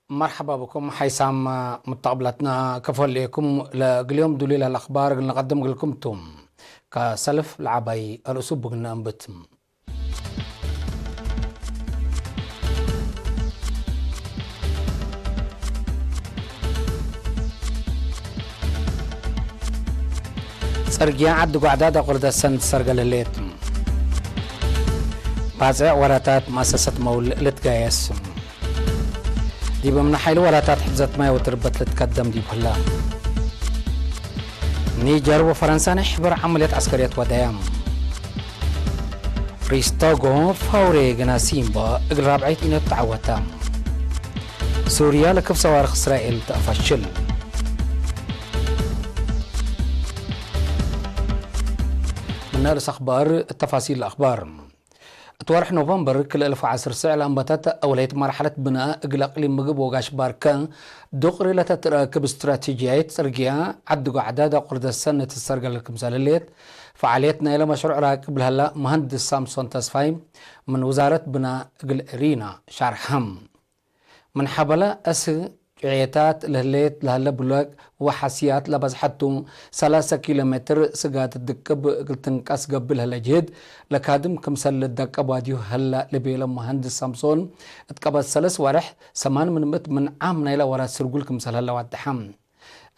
مرحبا بكم حيسام متقبلتنا كفل لكم اليوم دليل الأخبار اللي نقدم لكم توم كسلف العباي الأسوب قلنا أنبتم سرقيا عدو قعدادا قرد السند سرقل الليتم بازع وراتات مؤسسة مول لتقايسم دي بمن حيل وراتات حفظت ما وتربت لتقدم دي بهلا نيجر وفرنسا نحبر عملية عسكرية ودايم ريستوغو فوري جناسيمبا اقل رابعيت إنه تعوتام سوريا لكف صواريخ إسرائيل تأفشل من نالس أخبار التفاصيل الأخبار توارح نوفمبر كل 1010 لأنبتات أولية مرحلة بناء إقلاق لمقب وغاش باركان دقري لتتراكب استراتيجيات سرقيا عدقوا عداد قرد السنة السرقة للكمسال الليت فعاليتنا إلى مشروع راكب لهلا مهندس سامسون تسفايم من وزارة بناء إقل رينا شارحم من حبلة عيتات لهليت لهلا بلوك وحسيات لبزحتهم 3 كيلومتر سقات الدكب قلتنقاس قبل هلا جهد لكادم كمسل الدكب واديو هلا لبيلا مهندس سامسون اتقبل 3 ورح 8 من عام نايلا ورا سرقول كمسل هلا وادحم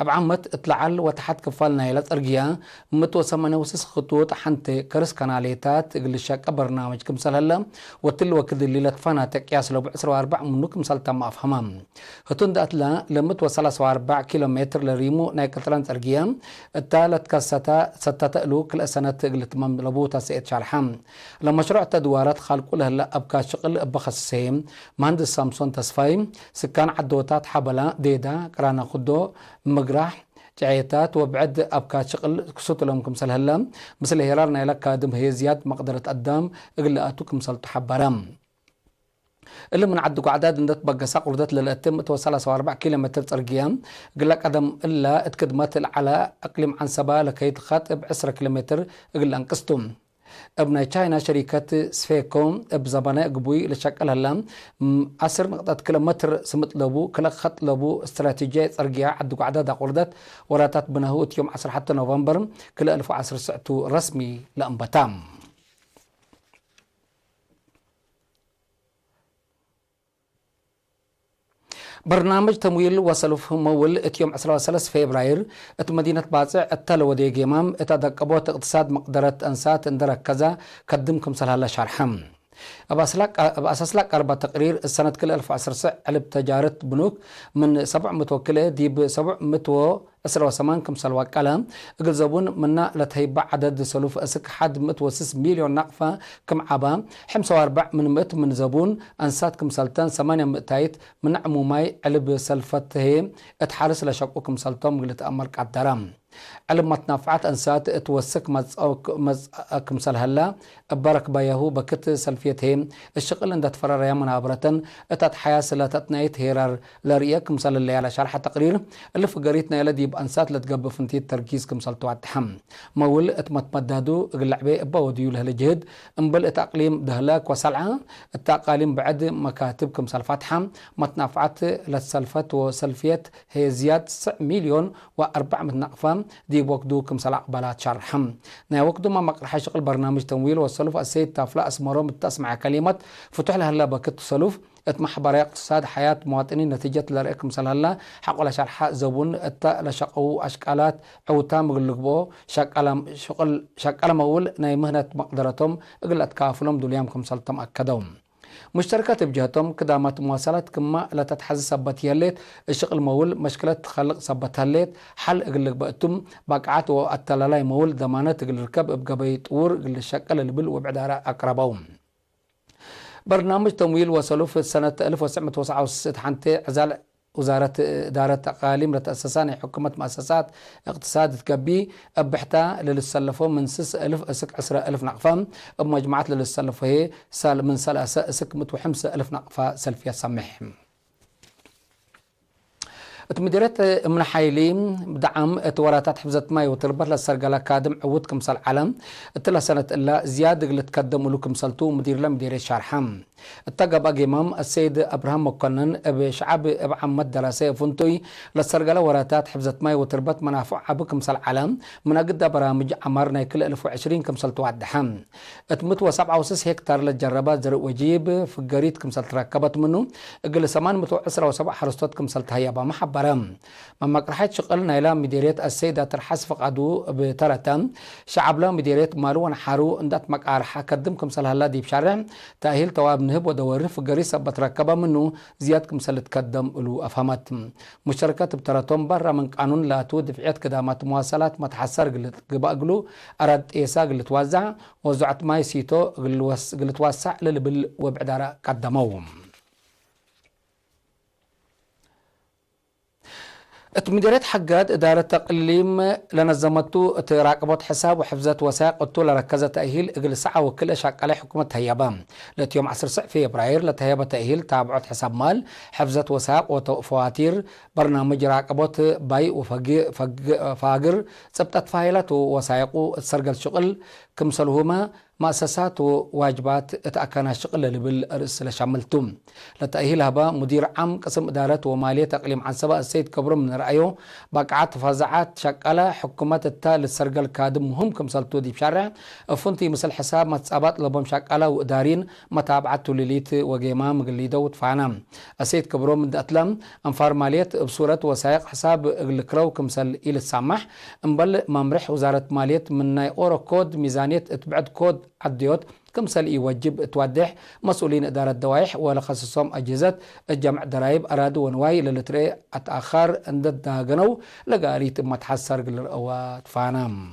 أبعمت اطلعل وتحت كفالنا إلى ترجيا متو سمنا وسس خطوط حنت كرس كناليتات قلشاك برنامج كمسل هلا وتل وكذ اللي لتفانا تقياس لو بعسر واربع منو كمسل تم أفهمام هتون داتلا لمت وصلص 4 كيلومتر لريمو نايكتران ترجيا التالت كستا ستتقلو كل سنة قلت مم لبوتا سيد شارحام لما مشروع تدوارات خالقو لهلا أبكا شغل بخصيم مهندس سامسون تسفايم سكان عدوتات حبلا ديدا كرانا خدو مقراح جعيتات وبعد أبكات شغل كسوت لهم كمسل هلا مثل هيرارنا لك كادم هي زياد مقدرة قدام إغلاءاتو كمسل تحبرام اللي من عدو عداد ندت بقى ساق وردت للأتم توصل 4 كيلومتر ترقيام قل لك قدم إلا اتكدمت على أقليم عن سبا لكي تخاطب 10 كيلومتر إغلا انقستم ابن تشاينا شركة سفيكوم بزبانة قبوي لشكل هلا 10 كيلومتر سمت لبو كلا خط لبو استراتيجية ترجيع عدو عدد قردت وراتات بنهوت يوم 10 حتى نوفمبر كلا 1010 ساعته رسمي لأنبتام برنامج تمويل وصلف مول اتيوم 13 فبراير ات مدينة باصع التلو دي جيمام اتدقبوت اقتصاد مقدرة انسات اندرك كذا قدمكم سلالة شرحم أباسس لك 4 تقرير السنة كل 1010 علب تجارة بنوك من 700 وكله دي ب 700 كم سلوى كلام اقل زبون منا لتهيبع عدد سلوف اسك حد 106 مليون نقفة كم عبا 45 من زبون انسات كم سلطان 800 من عموماي علب سلفته اتحارس لشقو كم سلطان قلت امرك عالدرام علم متنافعات انسات اتوسك كم سلهلا بارك بايهو بكت سلفيتهم الشغل عند تفرر يا منابرة اتت حياة سلاتتنايت هيرار لرياك مسل اللي على شرح تقرير اللي فقريتنا يلدي بانسات لتقب فنتي التركيز كمسلتو عالتحم مول اتمتمدادو اللعبة باوديو لهالجهد انبل اتاقليم دهلاك وسلعة التاقاليم بعد مكاتب كمسل فتحم متنافعات للسلفات وسلفيات هي زياد 9 مليون و400 نقفة دي وقدو كمسل اقبالات شرحم نا وقدو ما مقرح شغل برنامج تمويل والسلف السيد تافلا اسمرهم بتسمع كلمة فتح لها لا بكت سلوف اتمحبر اقتصاد حياة مواطنين نتيجة لرئيكم سلالة حق ولا شرح زبون التا لشقو أشكالات أو تام غلقبو شكال مول ناي مهنة مقدرتهم اقل اتكافلهم دوليامكم سلطم أكدهم مشتركات بجهتهم كدامات مواصلات كما لا تتحز سبت يليت الشغل مول مشكلة خلق سبت يليت حل اقل بقتم باقعات والتلالاي مول ضمانات اقل ركب بقبيت ور اقل الشكل اللي بل وبعدارة أقربهم برنامج تمويل وصلوا في سنة 1969 حنتي عزال وزارة إدارة أقاليم لتأسسان حكومة مؤسسات اقتصاد تكبي أبحتا للسلفون من 6,000 أسك 10,000 نقفة بمجموعات للسلفه هي سال من سلاسة أسك 105,000 نقفة سلفية سمحهم مديريت من حيلي بدعم توراتات حفظت ماي وتربط للسرقلة كادم عود كمسال عالم التلا سنة إلا زيادة اللي تقدم له كمسالتو مدير لم مديريت شارحم التقب أجمام السيد أبراهام مقنن بشعب محمد دراسة فنتوي للسرقلة وراتات حفظت ماي وتربط منافع أبو كمسال عالم من أجد برامج عمرنا كل 1020 كمسالتو عدحم اتمتوا 7.6 هكتار للجربات زرق وجيب في الجريد كمسال تركبت منه قل 817 حرستات كمسال تهيبا محبرم مما قرحت شغلنا إلى مديرية السيدة ترحس فقدو بترتم شعب لا مديرية مالوان حارو اندات مقارحة قدم كمسال هلا دي بشارع تأهيل تواب نهب ودور في الجريس بتركبه منه زياد كمسال تقدم له أفهمت مشاركات بترتم برا من قانون لا تودفعات كدامات مواصلات ما تحسر قبقلو أراد إيسا قل توزع وزعت ماي سيتو قل توسع للبل وبعدارة قدموهم مديرية حقاد إدارة تقليم لنظمتو تراقبات حساب وحفظات وثائق قلتو لركزة تأهيل إقل ساعة وكل أشاق على حكومة هيابام لتيوم 10 فبراير لتهيابة تأهيل تابعات حساب مال حفظات وثائق وفواتير برنامج راقبات باي وفاقر سبتت فايلات ووثائقو تسرقل شغل كمسلهما مؤسسات وواجبات اتأكنا شغل بالرئيس لشاملتم لتأهيل هبا مدير عام قسم إدارة ومالية تقليم عن سبا السيد كبرو من رأيه بقعات فازعات شكالة حكومات التال السرقل كادم مهم كمسلتو دي بشارع فنتي مثل حساب متصابات لبهم شكالة وإدارين متابعات لليت وقيمام قليدو تفانا السيد كبرو من أتلم أنفار مالية بصورة وسائق حساب الكرو كمسل إلى السامح انبل ممرح وزارة مالية من أورو كود ميزانية اتبعد كود عديوت كمسل يوجب توضح مسؤولين إدارة الدوائح ولخصصهم أجهزة الجمع درايب أرادوا ونواي للتري أتأخر عند الداغنو لقاريت ما تحسر قلر أوات فانام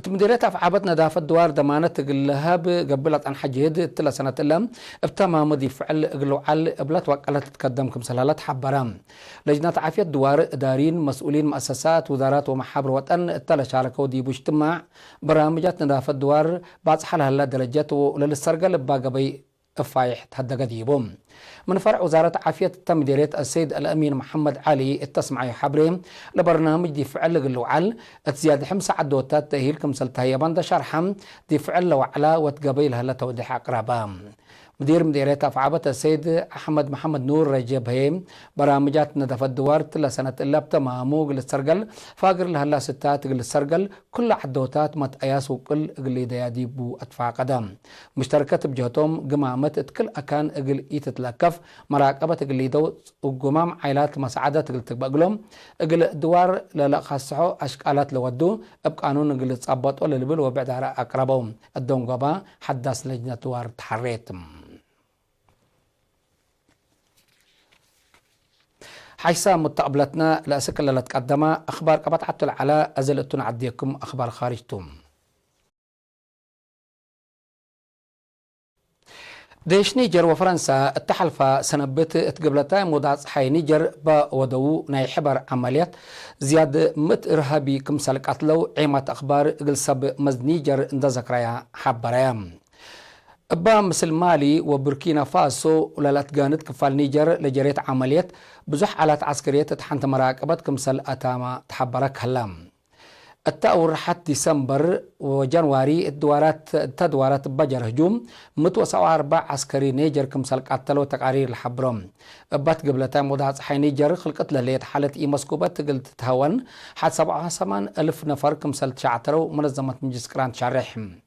مديرية أفعابت نظافة دوار دمانة تقلها بقبلت عن حجيد تلا سنة اللام ابتما مدي فعل قلو عل ابلت وقالت تتقدم كمسلالات حبرام لجنة عافية دوار دارين مسؤولين مؤسسات وزارات ومحابر وطن تلا شاركوا دي باجتماع برامجات نظافة دوار بعد حالها لا درجات وللسرقل باقبي افايح تهدى قديبهم من فرع وزارة عافية مديرية السيد الأمين محمد علي التسمع حبرين لبرنامج دي فعل قلوعل اتزياد حمسة عدوتات تأهيل كمسل تهيبان دا شرحم دي فعل وعلا وتقبيلها لتوضيح أقربام مديرية أفعابة السيد أحمد محمد نور رجب هيم برامجات نظافة الدوار تلا سنة إلا بتمامو قل السرقل فاقر لها لا ستات قل السرقل كل عدوتات مت أياس وقل قل دياديبو أدفع قدام مشتركات بجهتهم قمامت كل أكان قل إيتتلكف مراقبة قل دو وقمام عائلات مساعدة قل تقبقلهم قل دوار لا خاصحو أشكالات لودو بقانون قل تصابط ولا لبل وبعد على أقربهم الدون قبا حداث لجنة دوار تحريتم حيث متقبلتنا لأسكال لتقدم أخبار قبط عطل على أزلتون عديكم أخبار خارجتم ديش نيجر وفرنسا التحلفة سنبت اتقبلتا مودات حي نيجر بودو ناي حبر عمليات زياد مت إرهابي كمسال قتلو عيمات أخبار قلسب مز نيجر اند ذكريا حبريام أبا مثل مالي وبوركينا فاسو ولالات قانت كفال نيجر لجريت عمليات بزح آلات عسكرية تحنت مراقبت كمسل أتاما تحبرك هلام التأور حتى ديسمبر وجنواري التدوارات بجر هجوم متوسع 4 عسكري نيجر كمسل قتلوا تقارير الحبرم بات قبلتا مودات حي نيجر خلقت لليت حالة اي مسكوبات قلت تهون حد 7,000 نفر كمسل تشعترو منظمة مجسكران شارحهم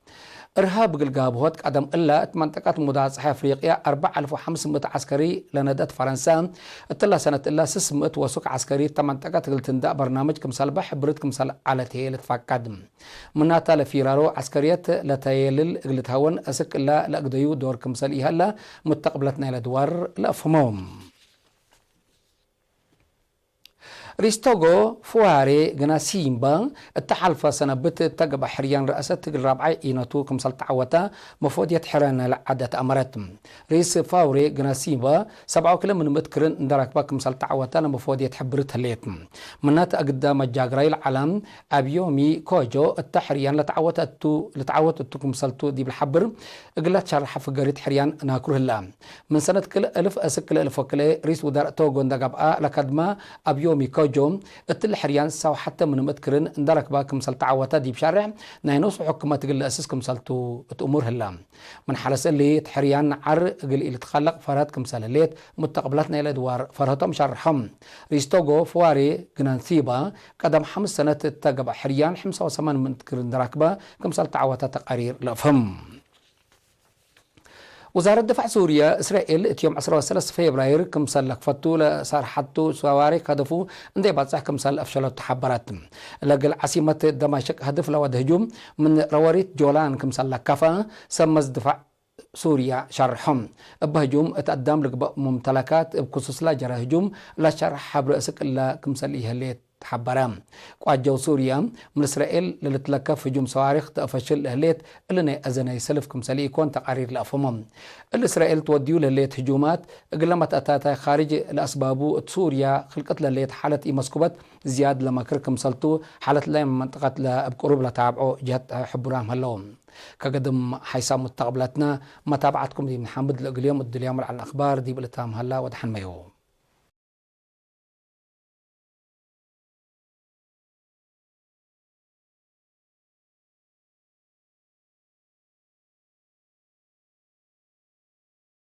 إرهاب قلقابهوت قدم إلا منطقة مداصحة أفريقيا 4500 عسكري لندات فرنسا التلا سنة إلا 600 وسوق عسكري منطقة قلتنداء برنامج كمسال بحبرت كمسال على تيل تفاقدم مناتا لفيرارو عسكريات لتيلل قلتهون أسك إلا لأقديو دور كمسال إيهالا متقبلتنا لدوار لأفهمهم ريستوغو فواري جناسيمبا التحالف سنبت تجب حريان رئاسة تقل رابعي إيناتو كمسال تعوتا مفودية حران لعدة أمرات رئيس فوري جناسيمبا 7 كيلو من متكرن ندرك با كمسال تعوتا لمفودية حبرت هليت منات أقدام الجاقراي العالم أبيومي كوجو التحريان لتعوت التو كمسالتو دي بالحبر قلت شرح فقريت حريان ناكره الله من سنة كل ألف أسكل ألف وكلي رئيس ودار توغو ندقبقى لكدما أبيومي كوجو التل حريان ساو حتى من متكرن ندرك با كمسال تعوتا دي بشارع ناينوس حكومة تقل أساس كمسالتو تأمور هلا من حالس اللي تحريان عر قل اللي تخلق فرات كمسال الليت متقبلاتنا إلى دوار فرهتهم شرحهم ريستوغو فواري جنانثيبا قدم 5 سنة تقبع حريان 5 من تكرن دراكبا كمسال تعوتا تقارير لأفهم وزارة دفاع سوريا إسرائيل يوم 13 فبراير كمسال لكفتو لصارحتو سواري هدفو اندي باتسح كمسال أفشلت تحبرات لقل عاصمة دمشق هدف لود هجوم من رواريت جولان كمسال لكفا سمز دفاع سوريا شرحهم بهجوم اتقدم لقبا ممتلكات بخصوص لا جرى هجوم لا شرح حبر اسك الا كمسال إهليت تحبرام قواجو سوريا من إسرائيل للتلكف هجوم صواريخ تأفشل أهليت اللي أزنا يسلف كمسالي يكون تقارير لأفهمهم الإسرائيل توديو لليت هجومات قلمت أتاتا خارج الأسبابو سوريا خلقت لليت حالة مسكوبات زياد لما كركم سلطو حالة لا منطقة بقرب لتابعو جهة حبرام هلوم كقدم حيسام مستقبلاتنا متابعتكم دي محمد اليوم الدليام على الأخبار دي بلتام هلا ودحن ميو